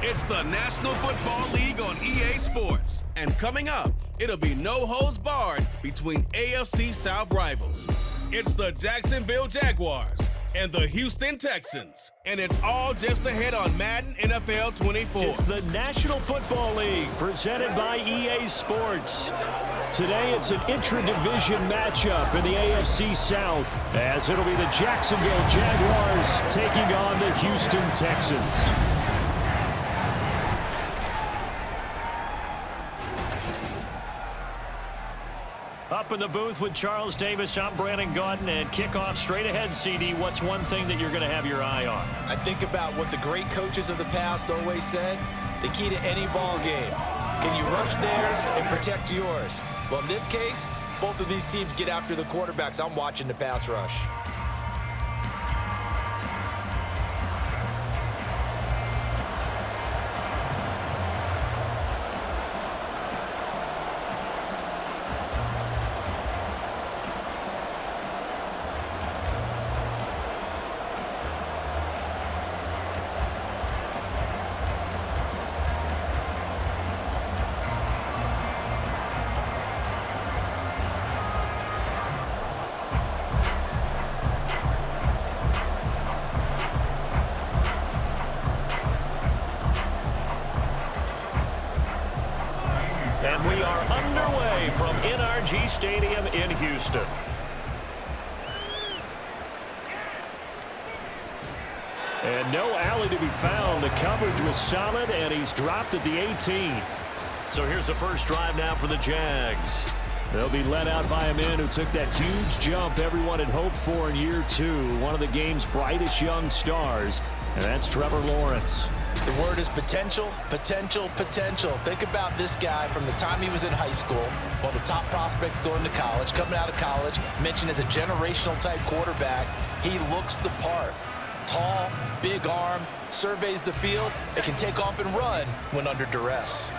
It's the National Football League on EA Sports. And coming up, it'll be no holds barred between AFC South rivals. It's the Jacksonville Jaguars and the Houston Texans. And it's all just ahead on Madden NFL 24. It's the National Football League presented by EA Sports. Today it's an intra-division matchup in the AFC South, as it'll be the Jacksonville Jaguars taking on the Houston Texans. Up in the booth with Charles Davis, I'm Brandon Gaudin, and kickoff straight ahead, CD. What's one thing that you're going to have your eye on? I think about what the great coaches of the past always said. The key to any ball game. Can you rush theirs and protect yours? Well, in this case, both of these teams get after the quarterbacks. I'm watching the pass rush. And we are underway from NRG Stadium in Houston. And no alley to be found. The coverage was solid, and he's dropped at the 18. So here's the first drive now for the Jags. They'll be led out by a man who took that huge jump everyone had hoped for in year two. One of the game's brightest young stars, and that's Trevor Lawrence. The word is potential, potential, potential. Think about this guy from the time he was in high school, while the top prospects going to college, coming out of college, mentioned as a generational type quarterback. He looks the part. Tall, big arm, surveys the field, and can take off and run when under duress.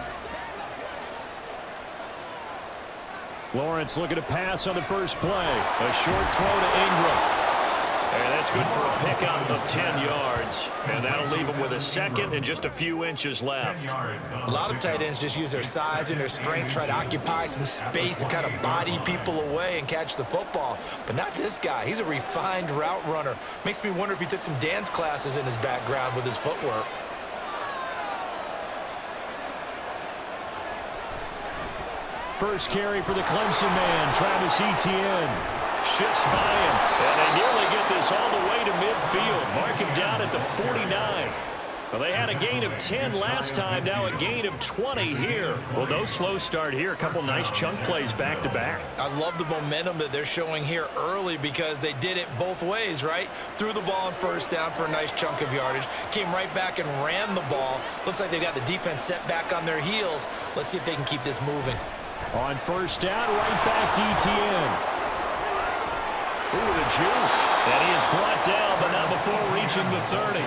Lawrence looking to pass on the first play. A short throw to Ingram. And that's good for a pickup of 10 yards. And that'll leave him with a second and just a few inches left. A lot of tight ends just use their size and their strength, try to occupy some space and kind of body people away and catch the football. But not this guy. He's a refined route runner. Makes me wonder if he took some dance classes in his background with his footwork. First carry for the Clemson man, Travis Etienne. Shifts by him, and they nearly get this all the way to midfield. Mark him down at the 49. Well, they had a gain of 10 last time, now a gain of 20 here. Well, no slow start here. A couple nice chunk plays back-to-back. I love the momentum that they're showing here early because they did it both ways, right? Threw the ball on first down for a nice chunk of yardage, came right back and ran the ball. Looks like they got the defense set back on their heels. Let's see if they can keep this moving. On first down, right back to Etienne. Ooh, the juke. And he is brought down, but not before reaching the 30.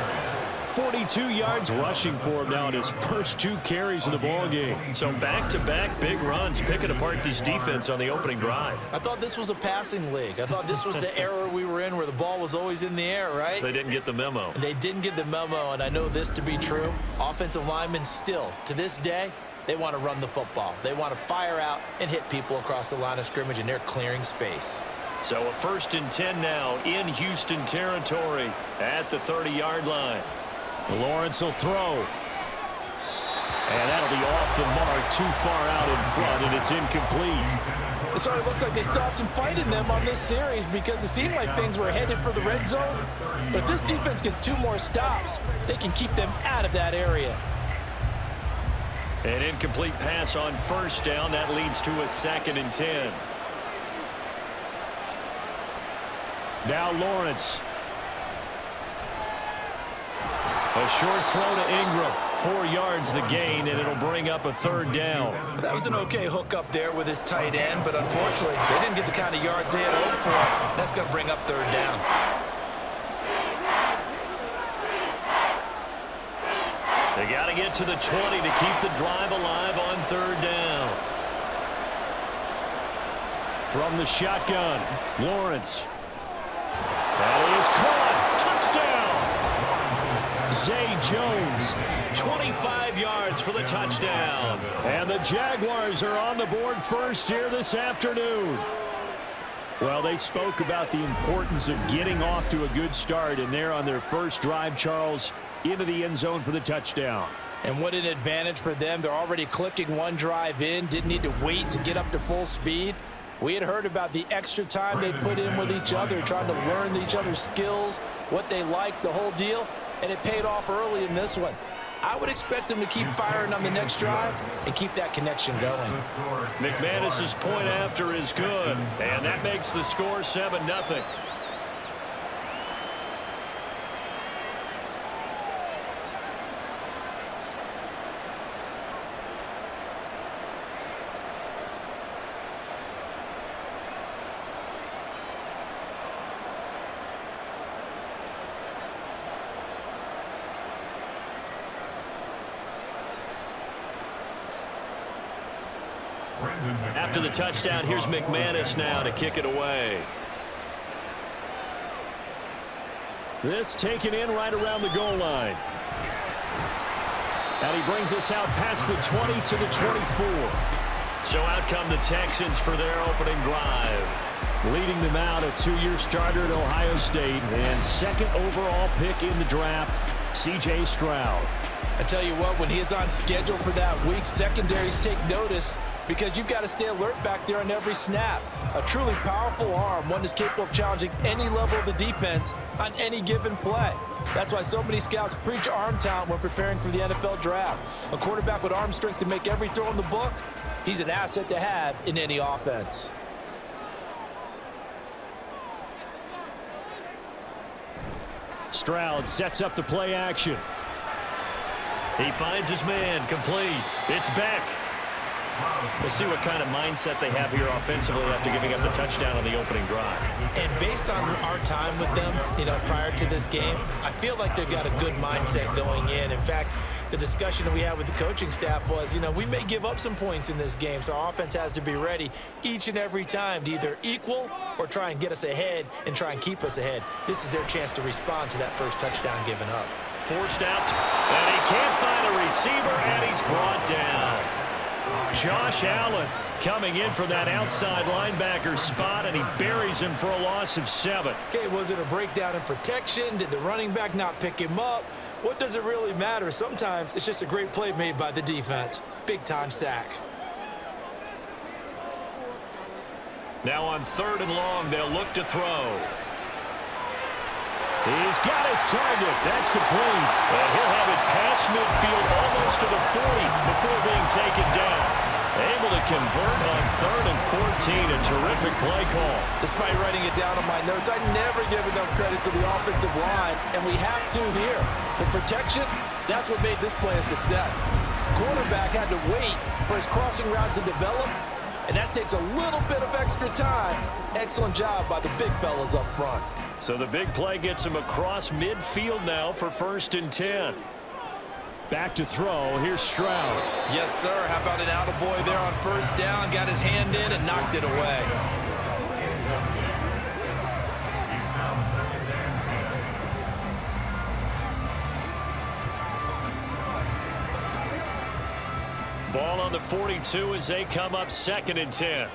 42 yards rushing for him now in his first two carries in the ballgame. So back-to-back big runs, picking apart this defense on the opening drive. I thought this was a passing league. I thought this was the era we were in where the ball was always in the air, right? They didn't get the memo. And they didn't get the memo, and I know this to be true. Offensive linemen still, to this day, they want to run the football. They want to fire out and hit people across the line of scrimmage, and they're clearing space. So a 1st and 10 now in Houston territory at the 30-yard line. Lawrence will throw. And that'll be off the mark, too far out in front, and it's incomplete. It sort of looks like they still have some fight in them on this series because it seemed like things were headed for the red zone. But if this defense gets 2 more stops, they can keep them out of that area. An incomplete pass on first down. That leads to a 2nd and 10. Now Lawrence. A short throw to Ingram. 4 yards the gain, and it'll bring up a 3rd down. That was an okay hook up there with his tight end, but unfortunately, they didn't get the kind of yards they had hoped for. That's going to bring up 3rd down. They got to get to the 20 to keep the drive alive on 3rd down. From the shotgun, Lawrence. That is caught. Touchdown. Zay Jones. 25 yards for the touchdown. And the Jaguars are on the board first here this afternoon. Well, they spoke about the importance of getting off to a good start, and they're on their first drive, Charles, into the end zone for the touchdown. And what an advantage for them. They're already clicking one drive in, didn't need to wait to get up to full speed. We had heard about the extra time they put in with each other, trying to learn each other's skills, what they liked, the whole deal, and it paid off early in this one. I would expect them to keep firing on the next drive and keep that connection going. McManus's point after is good, and that makes the score 7-0. After the touchdown, here's McManus now to kick it away. This taken in right around the goal line. And he brings us out past the 20 to the 24. So out come the Texans for their opening drive. Leading them out, a two-year starter at Ohio State and second overall pick in the draft, C.J. Stroud. I tell you what, when he is on schedule for that week, secondaries take notice because you've got to stay alert back there on every snap. A truly powerful arm, one that's capable of challenging any level of the defense on any given play. That's why so many scouts preach arm talent when preparing for the NFL draft. A quarterback with arm strength to make every throw in the book, he's an asset to have in any offense. Stroud sets up the play action. He finds his man, complete. It's Beck. We'll see what kind of mindset they have here offensively after giving up the touchdown on the opening drive. And based on our time with them, prior to this game, I feel like they've got a good mindset going in. In fact, the discussion that we had with the coaching staff was, we may give up some points in this game, so our offense has to be ready each and every time to either equal or try and get us ahead and try and keep us ahead. This is their chance to respond to that first touchdown given up. Forced out, and he can't find a receiver, and he's brought down. Josh Allen coming in from that outside linebacker spot, and he buries him for a loss of 7. Okay, was it a breakdown in protection? Did the running back not pick him up? What does it really matter? Sometimes it's just a great play made by the defense. Big-time sack. Now on 3rd and long, they'll look to throw. He's got his target. That's complete. And he'll have it past midfield almost to the 40 before being taken down. Able to convert on 3rd and 14. A terrific play call. Despite writing it down on my notes, I never give enough credit to the offensive line, and we have to here. The protection, that's what made this play a success. Quarterback had to wait for his crossing route to develop, and that takes a little bit of extra time. Excellent job by the big fellas up front. So the big play gets him across midfield now for 1st and 10. Back to throw. Here's Stroud. Yes, sir. How about an attaboy there on 1st down? Got his hand in and knocked it away. Ball on the 42 as they come up 2nd and 10.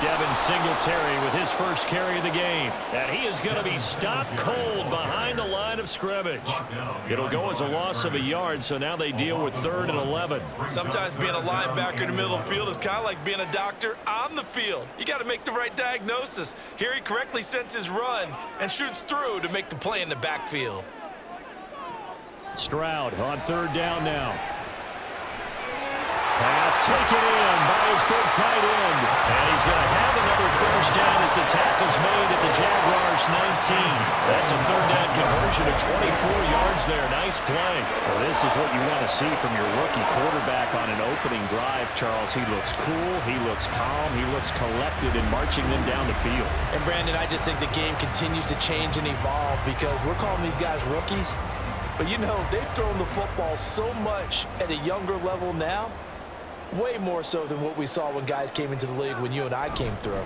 Devin Singletary with his first carry of the game. And he is going to be stopped cold behind the line of scrimmage. It'll go as a loss of a yard, so now they deal with 3rd and 11. Sometimes being a linebacker in the middle of the field is kind of like being a doctor on the field. You got to make the right diagnosis. Here he correctly senses run and shoots through to make the play in the backfield. Stroud on 3rd down now. Pass taken in by his big tight end. And he's going to have another 1st down as the tackle's made at the Jaguars 19. That's a 3rd down conversion of 24 yards there. Nice play. Well, this is what you want to see from your rookie quarterback on an opening drive, Charles. He looks cool. He looks calm. He looks collected in marching them down the field. And, Brandon, I just think the game continues to change and evolve because we're calling these guys rookies. But, they've thrown the football so much at a younger level now. Way more so than what we saw when guys came into the league when you and I came through.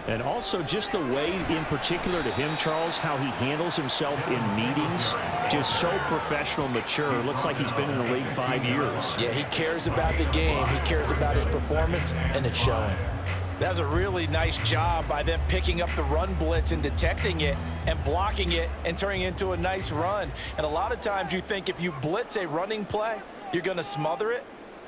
And also just the way in particular to him, Charles, how he handles himself in meetings. Just so professional, mature. Looks like he's been in the league 5 years. Yeah, he cares about the game. He cares about his performance, and it's showing. That was a really nice job by them picking up the run blitz and detecting it and blocking it and turning it into a nice run. And a lot of times you think if you blitz a running play, you're going to smother it.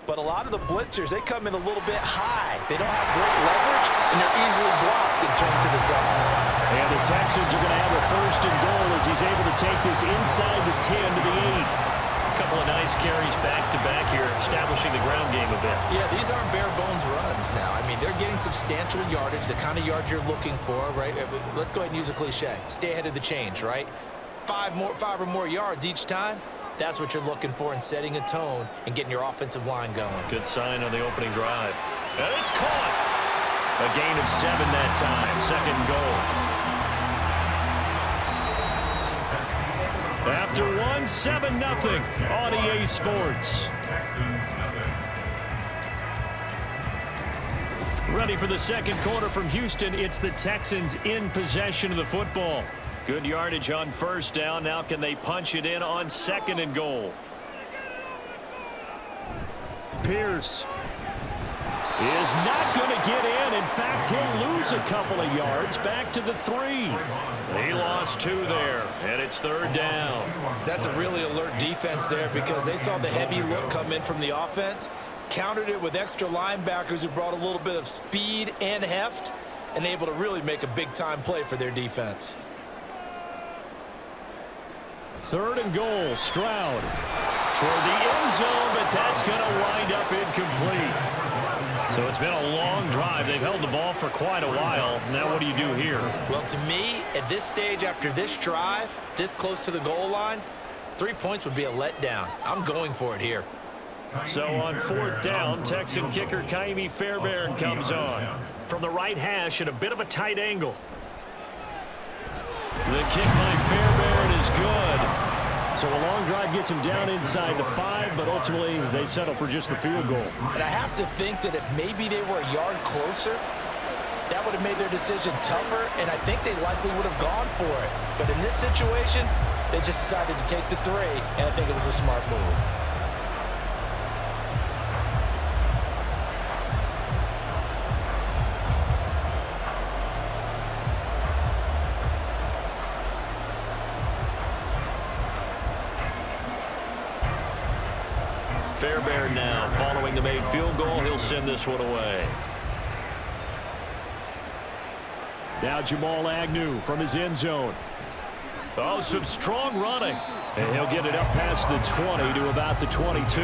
But a lot of the blitzers, they come in a little bit high. They don't have great leverage, and they're easily blocked and turned to the side. And the Texans are going to have a 1st and goal as he's able to take this inside the 10 to the 8. A couple of nice carries back-to-back here, establishing the ground game a bit. Yeah, these aren't bare-bones runs now. I mean, they're getting substantial yardage, the kind of yards you're looking for, right? Let's go ahead and use a cliche. Stay ahead of the change, right? 5 or more yards each time. That's what you're looking for in setting a tone and getting your offensive line going. Good sign on the opening drive. And it's caught. A gain of 7 that time. 2nd and goal. After 1, 7-0 on EA Sports. Ready for the 2nd quarter from Houston. It's the Texans in possession of the football. Good yardage on 1st down. Now can they punch it in on 2nd and goal? Pierce is not going to get in. In fact, he'll lose a couple of yards back to the 3. He lost 2 there, and it's 3rd down. That's a really alert defense there because they saw the heavy look come in from the offense, countered it with extra linebackers who brought a little bit of speed and heft, and able to really make a big-time play for their defense. 3rd and goal, Stroud toward the end zone, but that's going to wind up incomplete. So it's been a long drive. They've held the ball for quite a while. Now what do you do here? Well, to me, at this stage after this drive, this close to the goal line, 3 points would be a letdown. I'm going for it here. So on 4th down, Texan kicker Kaimi Fairbairn comes on. From the right hash at a bit of a tight angle. The kick by Fairbairn is good. So a long drive gets him down inside the 5, but ultimately they settle for just the field goal. And I have to think that if maybe they were a yard closer, that would have made their decision tougher, and I think they likely would have gone for it. But in this situation, they just decided to take the 3, and I think it was a smart move. Fairbairn now, following the made field goal, he'll send this one away. Now Jamal Agnew from his end zone. Oh, some strong running. And he'll get it up past the 20 to about the 22.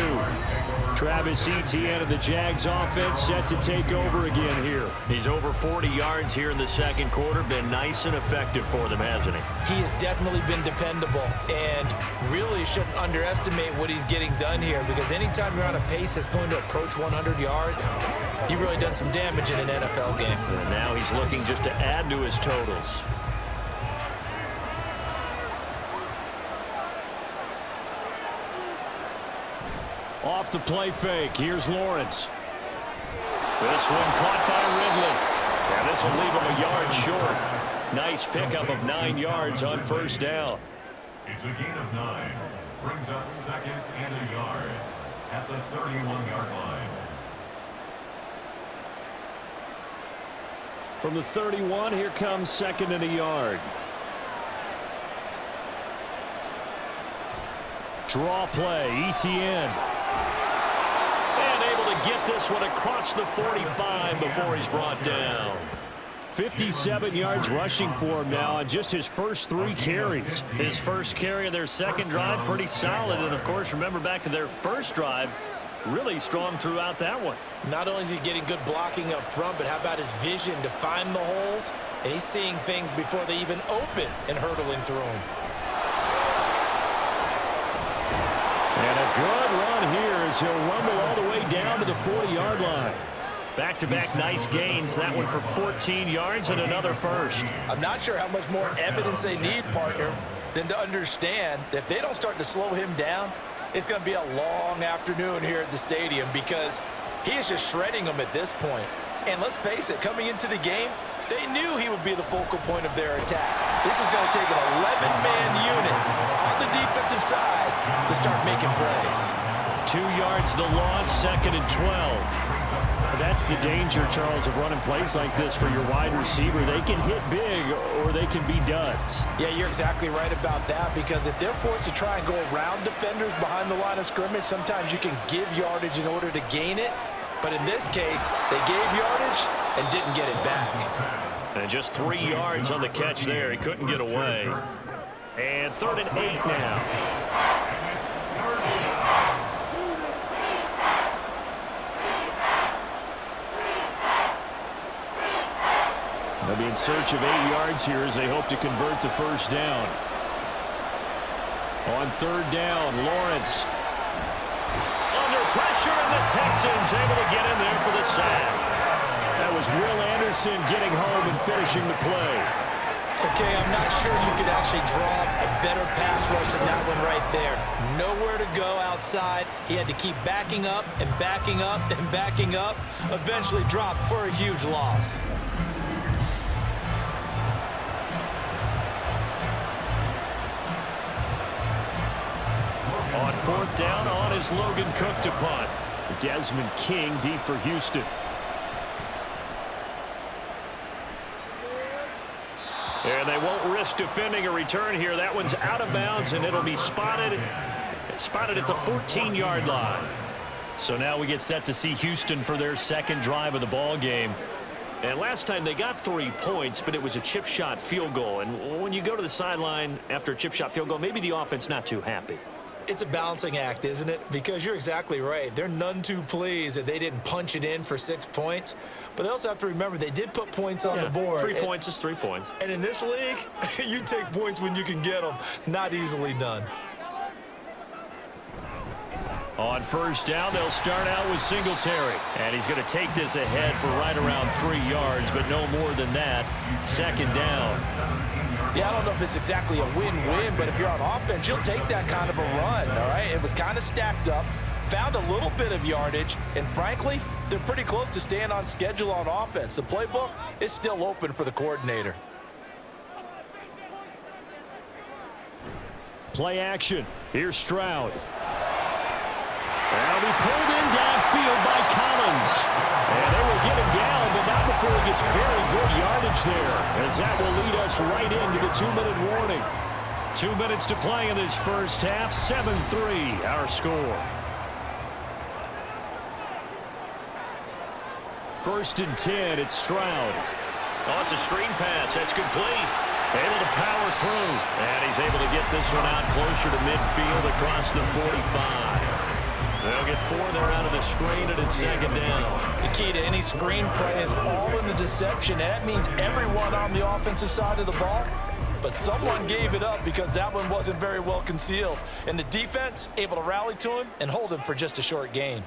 Travis Etienne of the Jags offense set to take over again here. He's over 40 yards here in the 2nd quarter. Been nice and effective for them, hasn't he? He has definitely been dependable and really shouldn't underestimate what he's getting done here because anytime you're on a pace that's going to approach 100 yards, you've really done some damage in an NFL game. And now he's looking just to add to his totals. Off the play fake. Here's Lawrence. This one caught by Ridley. And this will leave him a yard short. Nice pickup of 9 yards on 1st down. It's a gain of 9. Brings up 2nd and a yard at the 31-yard line. From the 31, here comes 2nd and a yard. Draw play, Etienne. And able to get this one across the 45 before he's brought down. 57 yards rushing for him now on just his first 3 carries. His first carry of their 2nd drive, pretty solid. And, of course, remember back to their first drive, really strong throughout that one. Not only is he getting good blocking up front, but how about his vision to find the holes? And he's seeing things before they even open and hurdling through them. And a good run here as he'll rumble all the way down to the 40-yard line. Back-to-back nice gains. That one for 14 yards and another first. I'm not sure how much more evidence they need, partner, than to understand that if they don't start to slow him down, it's going to be a long afternoon here at the stadium because he is just shredding them at this point. And let's face it, coming into the game, They knew he would be the focal point of their attack. This is going to take an 11-man unit on the defensive side to start making plays. 2 yards the loss, 2nd and 12. That's the danger, Charles, of running plays like this for your wide receiver. They can hit big or they can be duds. Yeah, you're exactly right about that, because if they're forced to try and go around defenders behind the line of scrimmage, sometimes you can give yardage in order to gain it. But in this case, they gave yardage and didn't get it back. And just 3 yards on the catch there. He couldn't get away. And 3rd and 8 now. They'll be in search of 8 yards here as they hope to convert the first down. On 3rd down, Lawrence. Under pressure, and the Texans able to get in there for the sack. That was Will Anderson getting home and finishing the play. Okay, I'm not sure you could actually draw a better pass rush than that one right there. Nowhere to go outside. He had to keep backing up and backing up and backing up. Eventually dropped for a huge loss. On 4th down, on is Logan Cook to punt. Desmond King deep for Houston. And they won't risk defending a return here. That one's out of bounds, and it'll be spotted at the 14-yard line. So now we get set to see Houston for their 2nd drive of the ball game. And last time they got 3 points, but it was a chip shot field goal. And when you go to the sideline after a chip shot field goal, maybe the offense not too happy. It's a balancing act, isn't it? Because you're exactly right. They're none too pleased that they didn't punch it in for 6 points. But they also have to remember they did put points on the board. 3 points is 3 points. And in this league, you take points when you can get them. Not easily done. On 1st down, they'll start out with Singletary. And he's going to take this ahead for right around 3 yards, but no more than that. 2nd down. Yeah, I don't know if it's exactly a win-win, but if you're on offense, you'll take that kind of a run, all right? It was kind of stacked up, found a little bit of yardage, and frankly, they're pretty close to staying on schedule on offense. The playbook is still open for the coordinator. Play action. Here's Stroud. That'll be pulled in downfield by Collins. And they will get him down, but not before he gets very good yardage there, as that will lead us right into the 2-minute warning. 2 minutes to play in this first half. 7-3 our score. 1st and 10, it's Stroud. Oh, it's a screen pass. That's complete. Able to power through. And he's able to get this one out closer to midfield across the 45. They'll get 4 there out of the screen, and it's 2nd down. The key to any screen play is all in the deception. And that means everyone on the offensive side of the ball. But someone gave it up because that one wasn't very well concealed. And the defense able to rally to him and hold him for just a short gain.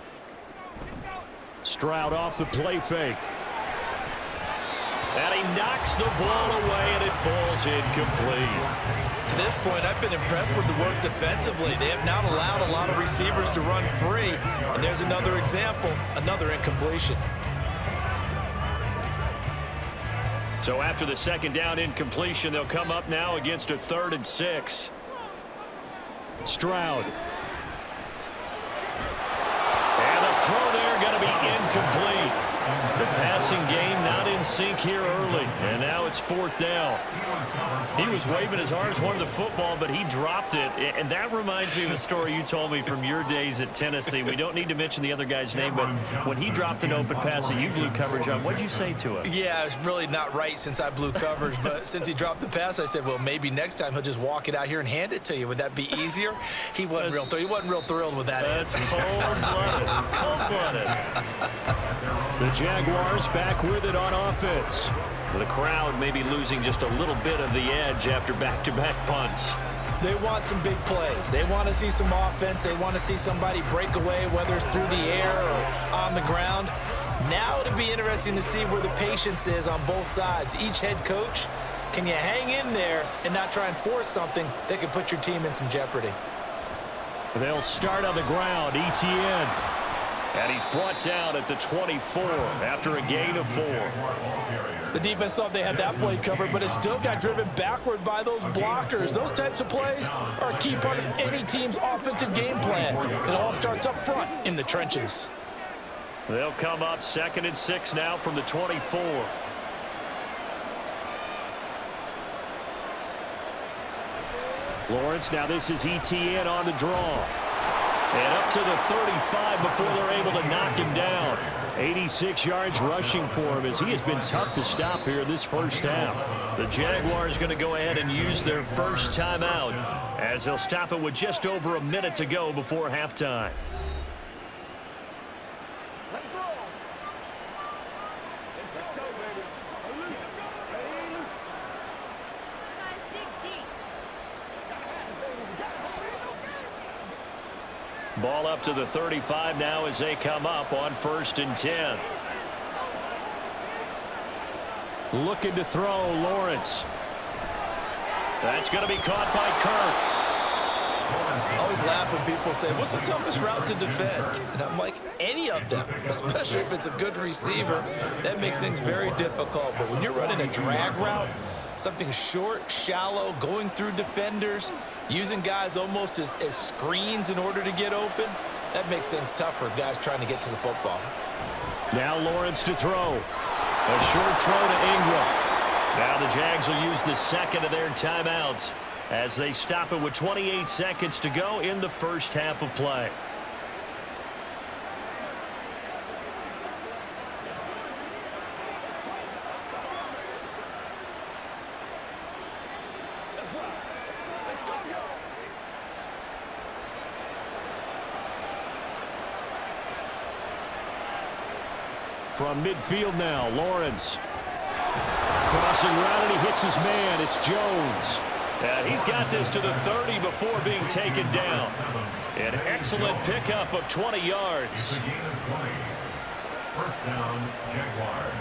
Stroud off the play fake. And he knocks the ball away, and it falls incomplete. To this point, I've been impressed with the work defensively. They have not allowed a lot of receivers to run free. And there's another example, another incompletion. So after the 2nd down incompletion, they'll come up now against a 3rd and 6. Stroud. And the throw there going to be incomplete. The passing game not in sync here early. And now it's 4th down. He was waving his arms, wanted the football, but he dropped it. And that reminds me of a story you told me from your days at Tennessee. We don't need to mention the other guy's name, but when he dropped an open pass that you blew coverage on, what did you say to him? Yeah, it's really not right since I blew coverage, but since he dropped the pass, I said, well, maybe next time he'll just walk it out here and hand it to you. Would that be easier? He wasn't real thrilled with that. That's cold-blooded. The Jaguars back with it on offense. The crowd may be losing just a little bit of the edge after back-to-back punts. They want some big plays. They want to see some offense. They want to see somebody break away, whether it's through the air or on the ground. Now it'll be interesting to see where the patience is on both sides. Each head coach, can you hang in there and not try and force something that could put your team in some jeopardy? They'll start on the ground. ETN. And he's brought down at the 24 after a gain of 4. The defense thought they had that play covered, but it still got driven backward by those blockers. Those types of plays are a key part of any team's offensive game plan. It all starts up front in the trenches. They'll come up 2nd and 6 now from the 24. Lawrence, now this is ETN on the draw. And up to the 35 before they're able to knock him down. 86 yards rushing for him as he has been tough to stop here this first half. The Jaguars going to go ahead and use their first timeout as they'll stop it with just over a minute to go before halftime. Let's roll. Let's go, baby. Ball up to the 35 now as they come up on 1st and 10. Looking to throw, Lawrence. That's going to be caught by Kirk. I always laugh when people say, what's the toughest route to defend? And I'm like, any of them, especially if it's a good receiver. That makes things very difficult. But when you're running a drag route, something short, shallow, going through defenders, using guys almost as screens in order to get open, that makes things tougher, guys trying to get to the football. Now Lawrence to throw. A short throw to Ingram. Now the Jags will use the second of their timeouts as they stop it with 28 seconds to go in the first half of play. From midfield now, Lawrence. Crossing route, and he hits his man. It's Jones. And he's got this to the 30 before being taken down. An excellent pickup of 20 yards. First down, Jaguars.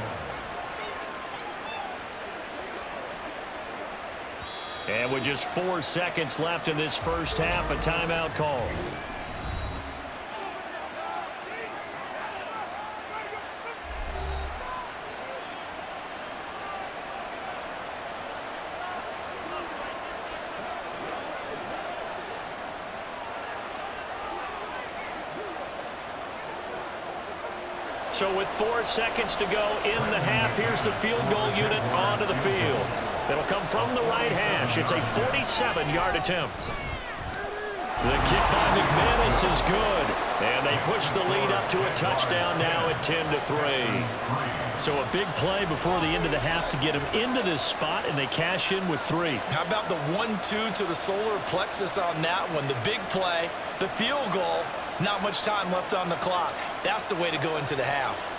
And with just 4 seconds left in this first half, a timeout call. So with 4 seconds to go in the half, here's the field goal unit onto the field. It'll come from the right hash. It's a 47-yard attempt. The kick by McManus is good. And they push the lead up to a touchdown now at 10-3. So a big play before the end of the half to get them into this spot, and they cash in with 3. How about the 1-2 to the solar plexus on that one? The big play, the field goal, not much time left on the clock. That's the way to go into the half.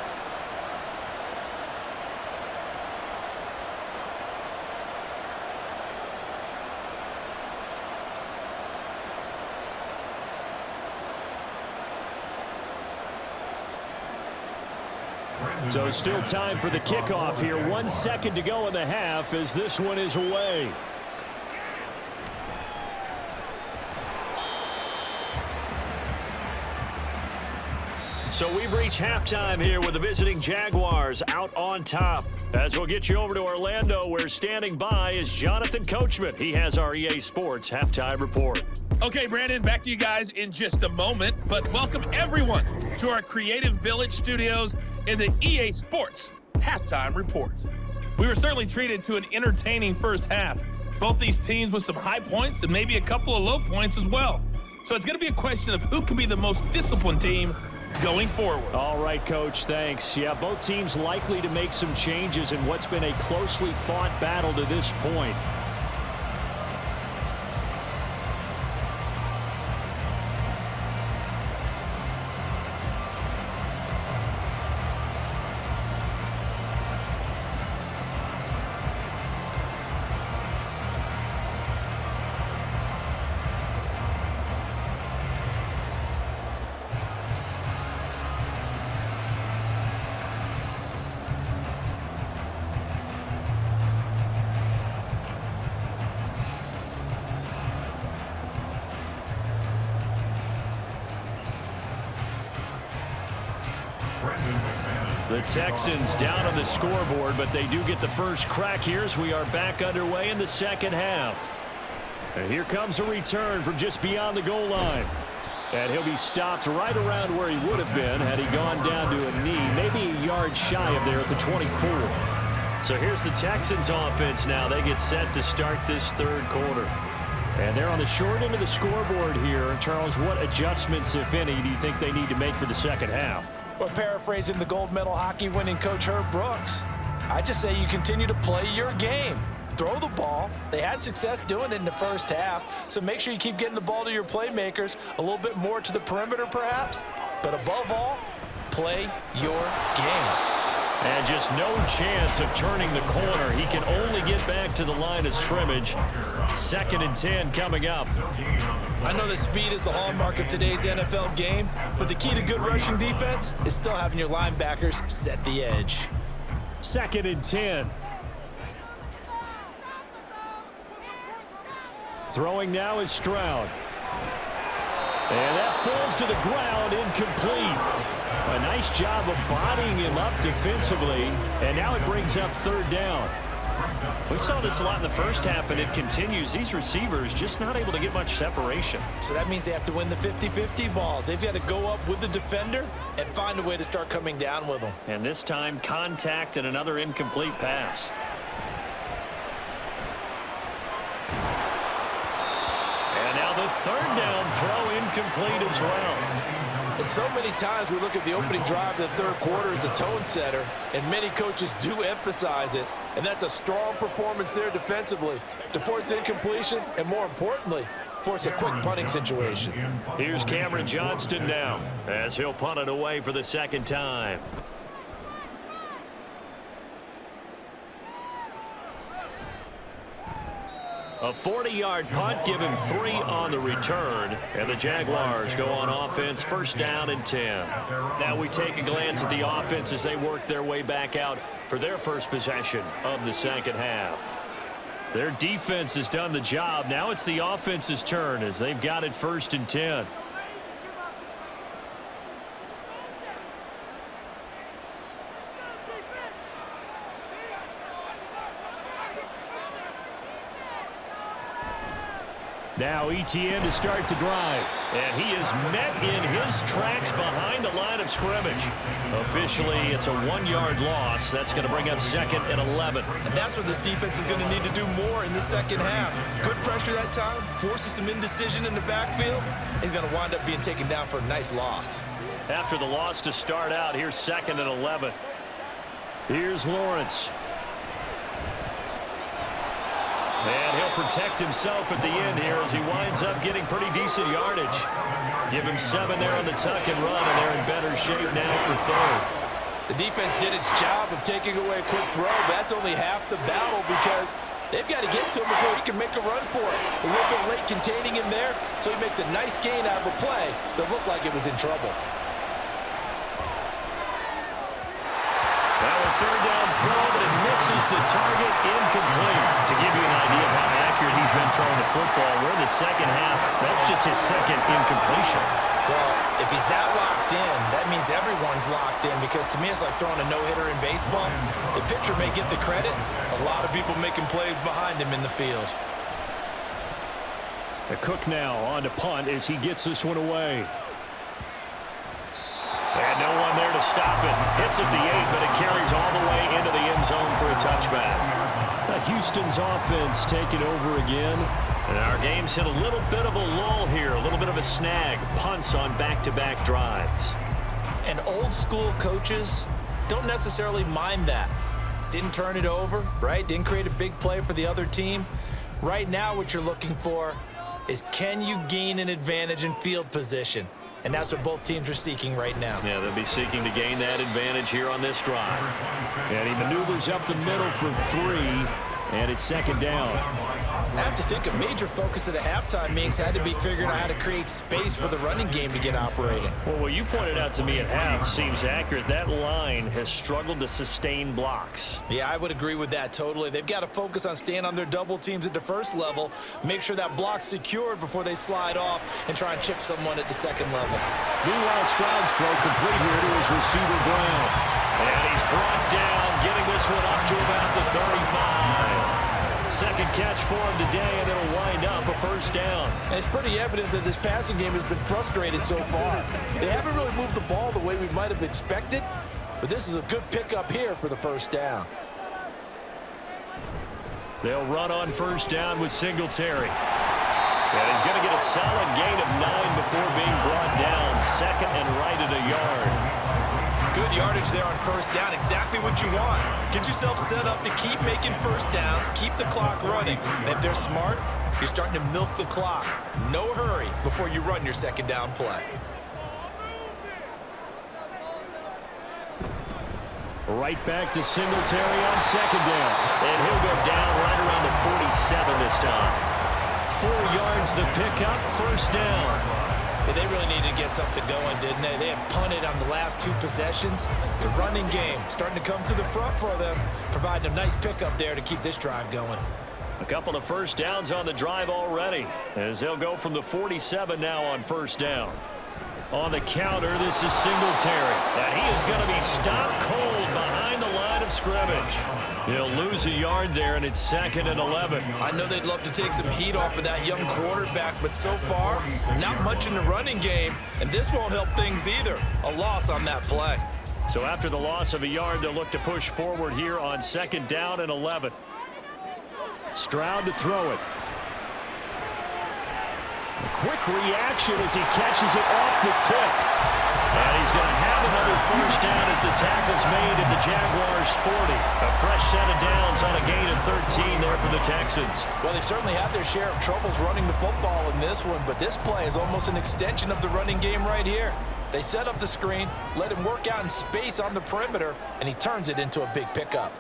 So still time for the kickoff here. 1 second to go in the half as this one is away. So we've reached halftime here with the visiting Jaguars out on top. As we'll get you over to Orlando, where standing by is Jonathan Coachman. He has our EA Sports halftime report. Okay, Brandon, back to you guys in just a moment, but welcome everyone to our Creative Village studios in the EA Sports halftime report. We were certainly treated to an entertaining first half. Both these teams with some high points and maybe a couple of low points as well. So it's going to be a question of who can be the most disciplined team going forward. All right, Coach, thanks. Yeah, both teams likely to make some changes in what's been a closely fought battle to this point. The Texans down on the scoreboard, but they do get the first crack here as we are back underway in the second half. And here comes a return from just beyond the goal line. And he'll be stopped right around where he would have been had he gone down to a knee, maybe a yard shy of there at the 24. So here's the Texans offense now. They get set to start this third quarter. And they're on the short end of the scoreboard here. Charles, what adjustments, if any, do you think they need to make for the second half? Well, paraphrasing the gold medal hockey winning coach Herb Brooks, I just say you continue to play your game. Throw the ball. They had success doing it in the first half, so make sure you keep getting the ball to your playmakers, a little bit more to the perimeter perhaps, but above all, play your game. And just no chance of turning the corner. He can only get back to the line of scrimmage. 2nd and 10 coming up. I know that speed is the hallmark of today's NFL game, but the key to good rushing defense is still having your linebackers set the edge. 2nd and 10. Throwing now is Stroud. And that falls to the ground, incomplete. A nice job of bodying him up defensively, and now it brings up 3rd down. We saw this a lot in the first half, and it continues. These receivers just not able to get much separation. So that means they have to win the 50-50 balls. They've got to go up with the defender and find a way to start coming down with them. And this time, contact and another incomplete pass. And now the 3rd down throw incomplete as well. And so many times we look at the opening drive of the third quarter as a tone setter, and many coaches do emphasize it, and that's a strong performance there defensively to force incompletion and, more importantly, force a quick punting situation. Here's Cameron Johnston now as he'll punt it away for the 2nd time. A 40-yard punt, give him 3 on the return, and the Jaguars go on offense, 1st down and 10. Now we take a glance at the offense as they work their way back out for their first possession of the second half. Their defense has done the job. Now it's the offense's turn as they've got it 1st and 10. Now ETN to start the drive. And he is met in his tracks behind the line of scrimmage. Officially, it's a 1-yard loss. That's going to bring up 2nd and 11. And that's where this defense is going to need to do more in the second half. Good pressure that time, forces some indecision in the backfield. He's going to wind up being taken down for a nice loss. After the loss to start out, here's 2nd and 11. Here's Lawrence. And he'll protect himself at the end here as he winds up getting pretty decent yardage. Give him 7 there on the tuck and run, and they're in better shape now for 3rd. The defense did its job of taking away a quick throw, but that's only half the battle because they've got to get to him before he can make a run for it. A little bit late containing him there, so he makes a nice gain out of a play that looked like it was in trouble. Now a 3rd down throw, but it misses the target, incomplete. To give you an idea of how accurate he's been throwing the football, we're in the second half. That's just his 2nd incompletion. Well, if he's that locked in, that means everyone's locked in because to me it's like throwing a no-hitter in baseball. The pitcher may get the credit, a lot of people making plays behind him in the field. The Cook now on to punt as he gets this one away. And no one there to stop it. Hits at the 8, but it carries all the way into the end zone for a touchback. Houston's offense taking over again. And our game's hit a little bit of a lull here, a little bit of a snag. Punts on back-to-back drives. And old school coaches don't necessarily mind that. Didn't turn it over, right? Didn't create a big play for the other team. Right now what you're looking for is can you gain an advantage in field position? And that's what both teams are seeking right now. Yeah, they'll be seeking to gain that advantage here on this drive. And he maneuvers up the middle for 3, and it's 2nd down. I have to think a major focus of the halftime meetings had to be figuring out how to create space for the running game to get operating. Well, what you pointed out to me at half seems accurate. That line has struggled to sustain blocks. Yeah, I would agree with that totally. They've got to focus on staying on their double teams at the first level, make sure that block's secured before they slide off and try and chip someone at the second level. Meanwhile, Stroud's throw complete here to his receiver Brown. And he's brought down, getting this one up to about the 35. Second catch for him today, and it'll wind up a first down. And it's pretty evident that this passing game has been frustrated so far. They haven't really moved the ball the way we might have expected, but this is a good pickup here for the first down. They'll run on first down with Singletary. And he's going to get a solid gain of 9 before being brought down. Second and right at a yard. Good yardage there on first down. Exactly what you want. Get yourself set up to keep making first downs, keep the clock running. And if they're smart, you're starting to milk the clock. No hurry before you run your second down play. Right back to Singletary on second down. And he'll go down right around the 47 this time. 4 yards the pickup, first down. Yeah, they really needed to get something going, didn't they? They had punted on the last 2 possessions. The running game starting to come to the front for them, providing a nice pickup there to keep this drive going. A couple of first downs on the drive already, as they'll go from the 47 now on first down. On the counter, this is Singletary. And he is going to be stopped cold behind the line of scrimmage. He'll lose a yard there, and it's second and 11. I know they'd love to take some heat off of that young quarterback, but so far, not much in the running game, and this won't help things either. A loss on that play. So after the loss of a yard, they'll look to push forward here on second down and 11. Stroud to throw it. A quick reaction as he catches it off the tip. And he's going to have another first down as the tackle's made at the Jaguars 40. A fresh set of downs on a gain of 13 there for the Texans. Well, they certainly had their share of troubles running the football in this one, but this play is almost an extension of the running game right here. They set up the screen, let him work out in space on the perimeter, and he turns it into a big pickup.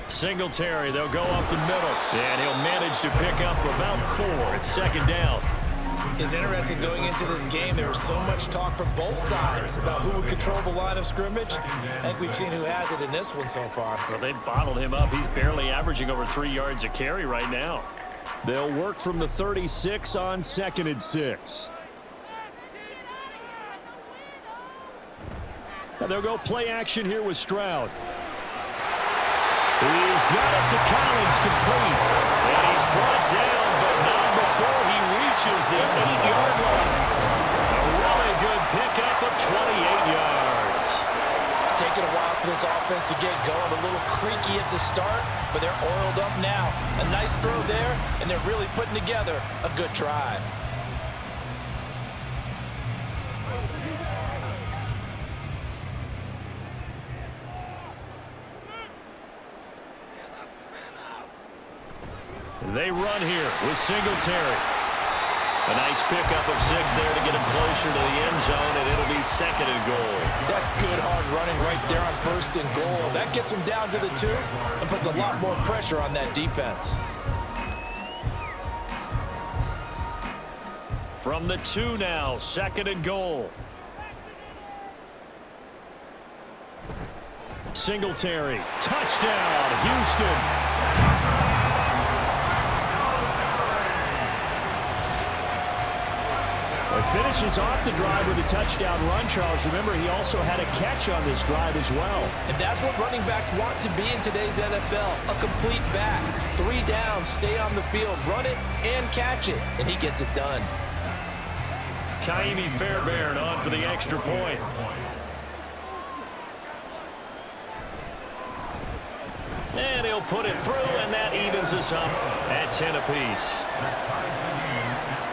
Singletary, they'll go up the middle, and he'll manage to pick up about 4 at second down. It's interesting going into this game. There was so much talk from both sides about who would control the line of scrimmage. I think we've seen who has it in this one so far. Well, they've bottled him up. He's barely averaging over 3 yards a carry right now. They'll work from the 36 on second and 6. And they'll go play action here with Stroud. He's got it to Collins, complete. And he's brought down, but not before he reaches the 8-yard line. A really good pickup of 28 yards. It's taken a while for this offense to get going. A little creaky at the start, but they're oiled up now. A nice throw there, and they're really putting together a good drive. They run here with Singletary. A nice pickup of 6 there to get him closer to the end zone, and it'll be second and goal. That's good hard running right there on first and goal. That gets him down to the 2 and puts a lot more pressure on that defense. From the 2 now, second and goal. Singletary, touchdown, Houston. Finishes off the drive with a touchdown run, Charles. Remember, he also had a catch on this drive as well. And that's what running backs want to be in today's NFL, a complete back. 3 down, stay on the field, run it, and catch it. And he gets it done. Kaimi Fairbairn on for the extra point. And he'll put it through, and that evens us up at 10 apiece.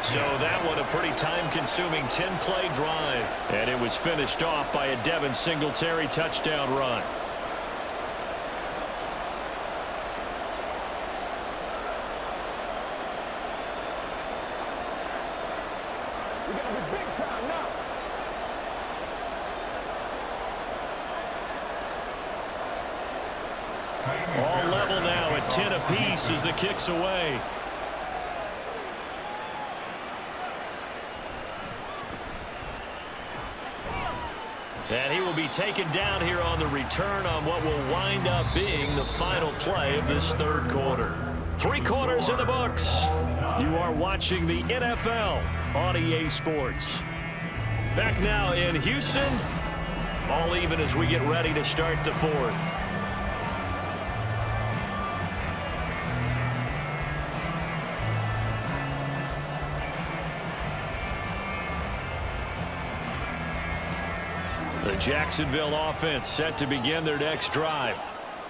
So that one a pretty time-consuming 10-play drive. And it was finished off by a Devin Singletary touchdown run. We gotta be big time now. All level now at 10 apiece as the kick's away. And he will be taken down here on the return on what will wind up being the final play of this third quarter. 3 quarters in the books. You are watching the NFL on EA Sports. Back now in Houston, All even as we get ready to start the fourth. The Jacksonville offense set to begin their next drive.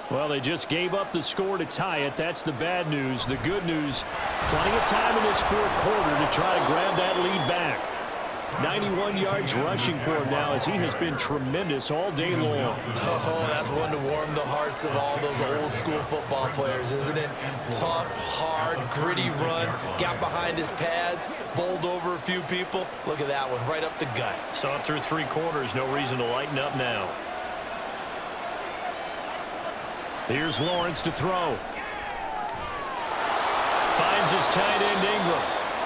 Well, they just gave up the score to tie it. That's the bad news. The good news, plenty of time in this fourth quarter to try to grab that lead back. 91 yards rushing for him now as he has been tremendous all day long. Oh, that's one to warm the hearts of all those old school football players, isn't it? Tough, hard, gritty run, got behind his pads, bowled over a few people. Look at that one, right up the gut. Saw it through 3 quarters, no reason to lighten up now. Here's Lawrence to throw. Finds his tight end Ingram.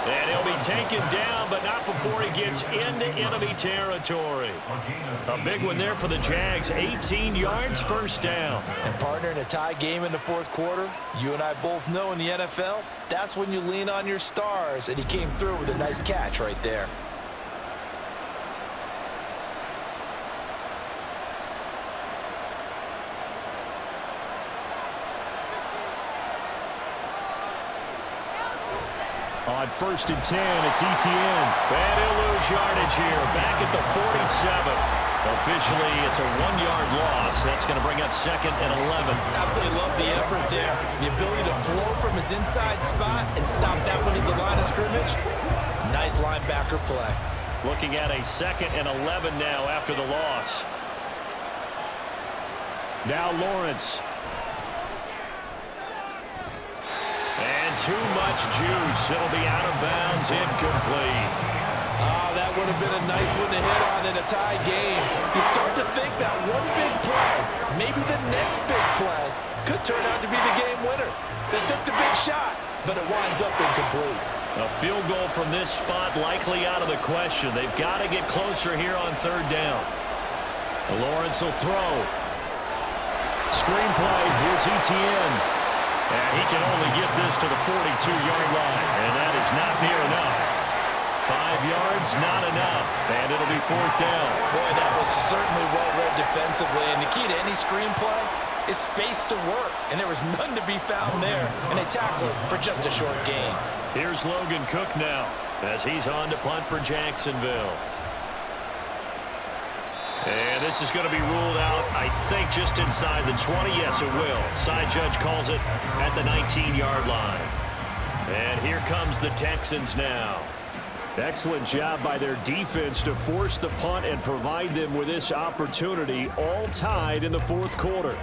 And he'll be taken down, but not before he gets into enemy territory. A big one there for the Jags. 18 yards, first down. And partner, in a tie game in the fourth quarter, you and I both know in the NFL, that's when you lean on your stars. And he came through with a nice catch right there. On 1st and 10, it's Etienne. And he'll lose yardage here. Back at the 47. Officially, it's a 1-yard loss. That's going to bring up 2nd and 11. Absolutely love the effort there. The ability to flow from his inside spot and stop that one at the line of scrimmage. Nice linebacker play. Looking at a 2nd and 11 now after the loss. Now Lawrence. And too much juice. It'll be out of bounds, incomplete. Oh, that would have been a nice one to hit on in a tie game. You start to think that one big play, maybe the next big play, could turn out to be the game winner. They took the big shot, but it winds up incomplete. A field goal from this spot likely out of the question. They've got to get closer here on 3rd down. Lawrence will throw. Screenplay. Here's Etienne. And he can only get this to the 42-yard line. And that is not near enough. 5 yards, not enough. And it'll be 4th down. Boy, that was certainly well-read defensively. And the key to any screenplay is space to work. And there was none to be found there. And they tackle it for just a short gain. Here's Logan Cook now as he's on to punt for Jacksonville. And this is going to be ruled out, I think, just inside the 20. Yes, it will. Side judge calls it at the 19-yard line. And here comes the Texans now. Excellent job by their defense to force the punt and provide them with this opportunity, all tied in the 4th quarter.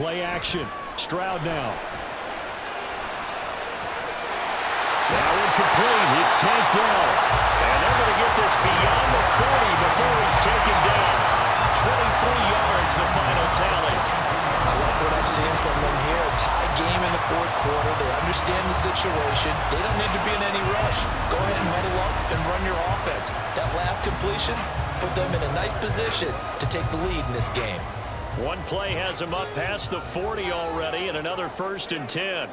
Play action. Stroud now. That one complete. It's tanked down. And they're going to get this beyond the 40 before he's taken down. 23 yards, the final tally. I like what I'm seeing from them here. A tie game in the 4th quarter. They understand the situation. They don't need to be in any rush. Go ahead and huddle up and run your offense. That last completion put them in a nice position to take the lead in this game. One play has him up past the 40 already, and another 1st and 10.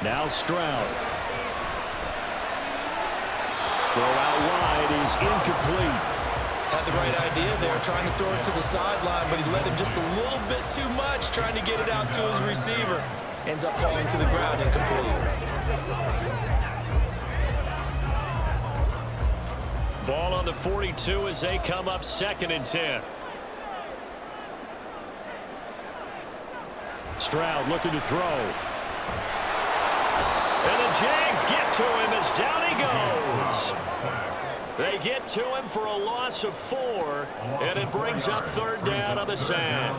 Now Stroud. Throw out wide is incomplete. Had the right idea there, trying to throw it to the sideline, but he led him just a little bit too much, trying to get it out to his receiver. Ends up falling to the ground incomplete. Ball on the 42 as they come up 2nd and 10. Stroud looking to throw. And the Jags get to him as down he goes. They get to him for a loss of 4, and it brings up 3rd down on the sack.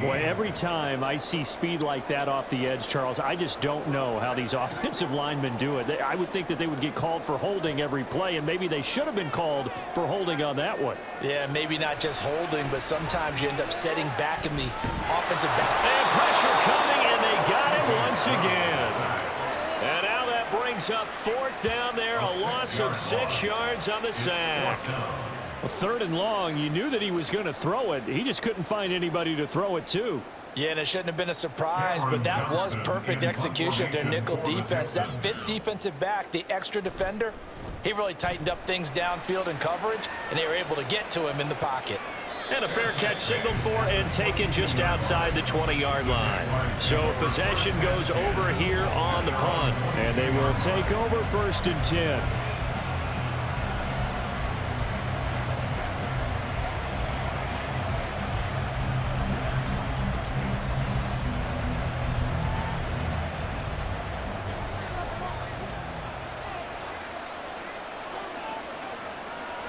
Boy, every time I see speed like that off the edge, Charles, I just don't know how these offensive linemen do it. I would think that they would get called for holding every play, and maybe they should have been called for holding on that one. Yeah, maybe not just holding, but sometimes you end up setting back in the offensive back. And pressure coming, and they got him once again. And now that brings up 4th down there, a loss loss of 6 yards on the sack. Well, 3rd and long, you knew that he was going to throw it. He just couldn't find anybody to throw it to. Yeah, and it shouldn't have been a surprise, but that was perfect execution of their nickel defense. That 5th defensive back, the extra defender, he really tightened up things downfield in coverage, and they were able to get to him in the pocket. And a fair catch signaled for and taken just outside the 20-yard line. So possession goes over here on the punt. And they will take over 1st and 10.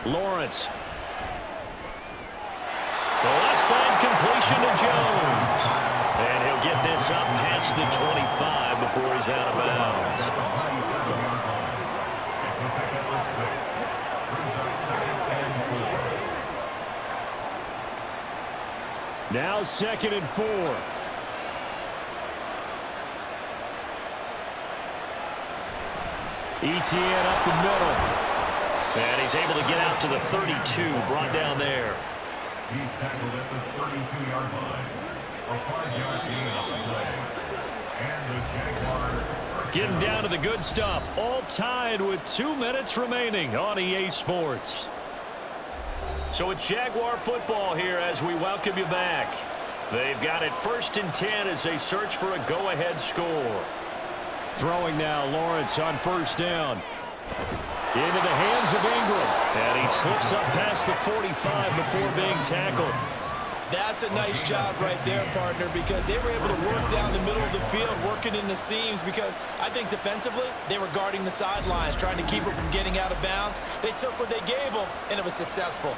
Lawrence. The left side completion to Jones. And he'll get this up past the 25 before he's out of bounds. It's a pick up of 6. Brings up 2nd and 4. Now 2nd and 4. ETN up the middle. And he's able to get out to the 32, brought down there. He's tackled at the 32-yard line. A 5-yard gain on the play. And the Jaguars Getting down to the good stuff. All tied with 2 minutes remaining on EA Sports. So it's Jaguar football here as we welcome you back. They've got it 1st and 10 as they search for a go-ahead score. Throwing now, Lawrence on 1st down. Into the hands of Ingram. And he slips up past the 45 before being tackled. That's a nice job right there, partner, because they were able to work down the middle of the field, working in the seams, because I think defensively they were guarding the sidelines, trying to keep them from getting out of bounds. They took what they gave them, and it was successful.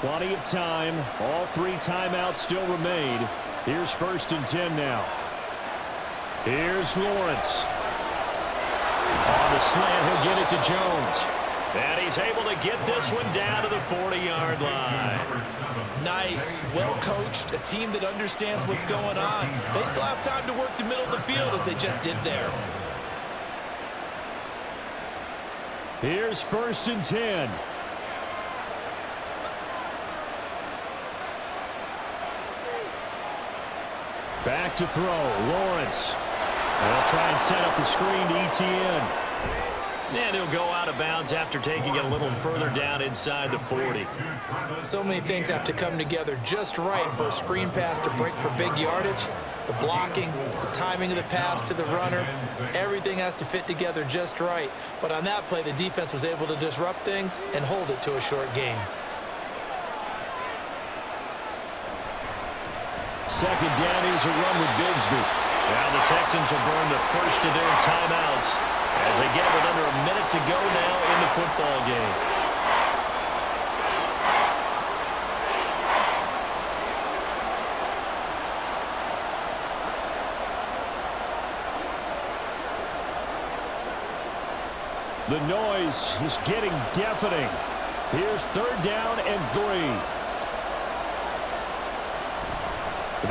Plenty of time. All 3 timeouts still remain. Here's 1st and 10 now. Here's Lawrence. On the slant, he'll get it to Jones. And he's able to get this one down to the 40-yard line. Nice, well-coached, a team that understands what's going on. They still have time to work the middle of the field as they just did there. Here's 1st and 10. Back to throw, Lawrence. They'll try and set up the screen to ETN. And he'll go out of bounds after taking it a little further down inside the 40. So many things have to come together just right for a screen pass to break for big yardage. The blocking, the timing of the pass to the runner, everything has to fit together just right. But on that play, the defense was able to disrupt things and hold it to a short game. 2nd down, here's a run with Bigsby. Now the Texans will burn the first of their timeouts as they get it with under a minute to go now in the football game. The noise is getting deafening. Here's 3rd down and 3.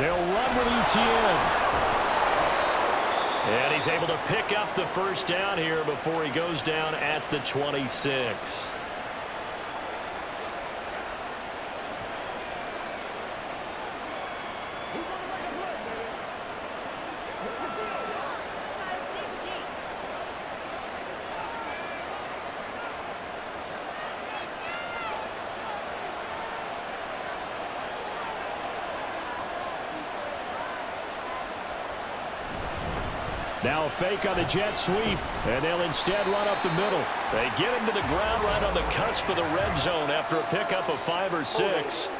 They'll run with ETN. And he's able to pick up the 1st down here before he goes down at the 26. Now a fake on the jet sweep, and they'll instead run up the middle. They get him to the ground right on the cusp of the red zone after a pickup of 5 or 6.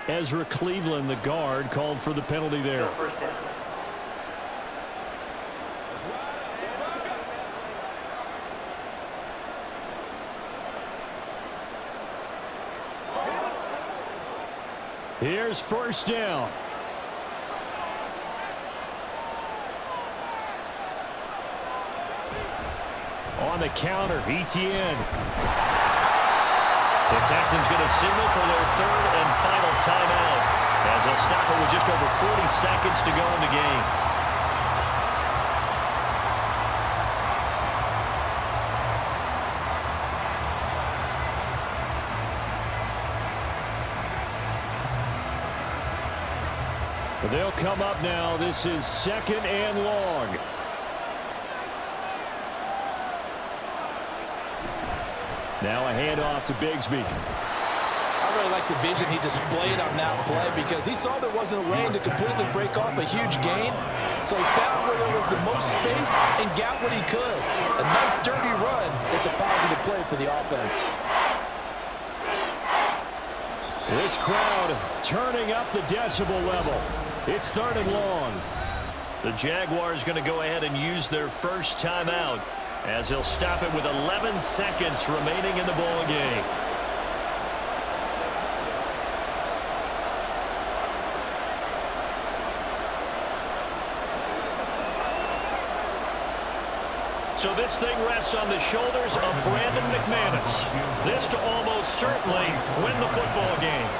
Ezra Cleveland, the guard, called for the penalty there. Here's 1st down. On the counter, ETN. The Texans going to signal for their 3rd and final timeout. as they'll stop it with just over 40 seconds to go in the game. They'll come up now. This is 2nd and long. Now a handoff to Bigsby. I really like the vision he displayed on that play because he saw there wasn't a lane to completely break off a huge gain. So he found where there was the most space and got what he could. A nice dirty run. It's a positive play for the offense. This crowd turning up the decibel level. It's 3rd and long. The Jaguars going to go ahead and use their first timeout as they'll stop it with 11 seconds remaining in the ball game. So this thing rests on the shoulders of Brandon McManus. This to almost certainly win the football game.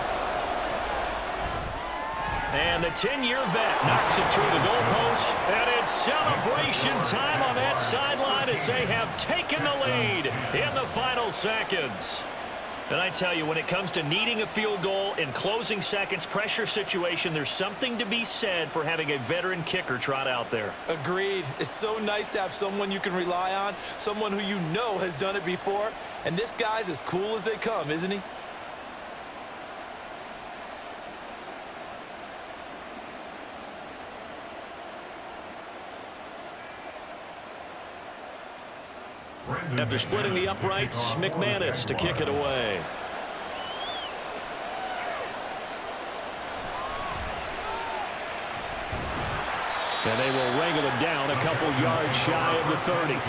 And the 10-year vet knocks it through the goalpost. And it's celebration time on that sideline as they have taken the lead in the final seconds. And I tell you, when it comes to needing a field goal in closing seconds, pressure situation, there's something to be said for having a veteran kicker trot out there. Agreed. It's so nice to have someone you can rely on, someone who you know has done it before. And this guy's as cool as they come, isn't he? After splitting the uprights, McManus to kick it away. And they will wrangle him down a couple yards shy of the 30. At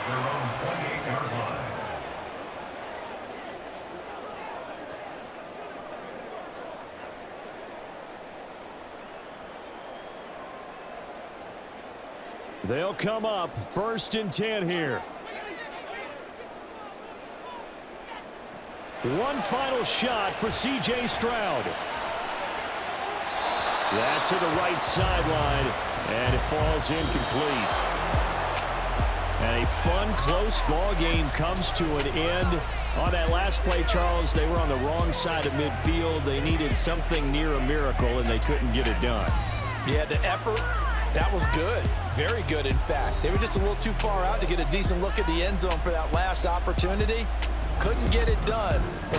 their own 28-yard line. They'll come up 1st and 10 here. One final shot for C.J. Stroud. That's to the right sideline, and it falls incomplete. And a fun, close ball game comes to an end. On that last play, Charles, they were on the wrong side of midfield. They needed something near a miracle, and they couldn't get it done. Yeah, the effort, that was good. Very good, in fact. They were just a little too far out to get a decent look at the end zone for that last opportunity. Couldn't get it done. And